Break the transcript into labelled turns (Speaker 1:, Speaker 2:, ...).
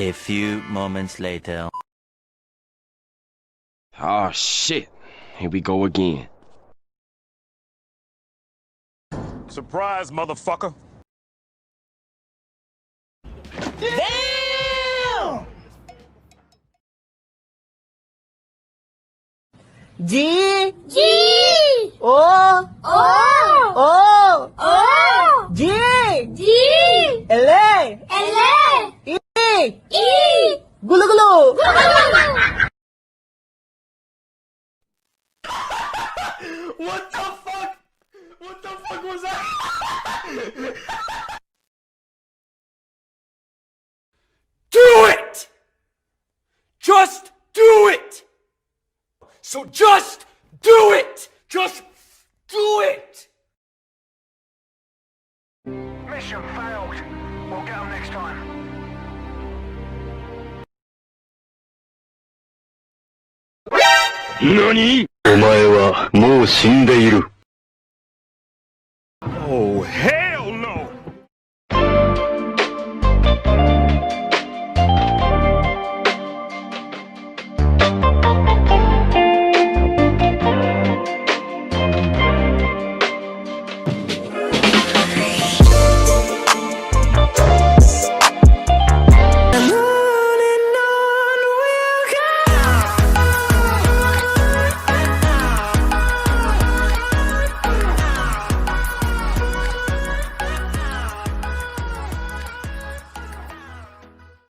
Speaker 1: A few moments later.
Speaker 2: Oh shit. Here we go again.
Speaker 3: Surprise, motherfucker.
Speaker 4: Damn! G G O O O G G L A E E Gulu gulu.
Speaker 3: What the fuck? What the fuck was that? Do it! Just do it! So just do it! Just do it!
Speaker 5: Mission failed. We'll get them next time.
Speaker 6: 何？お前はもう死んでいる。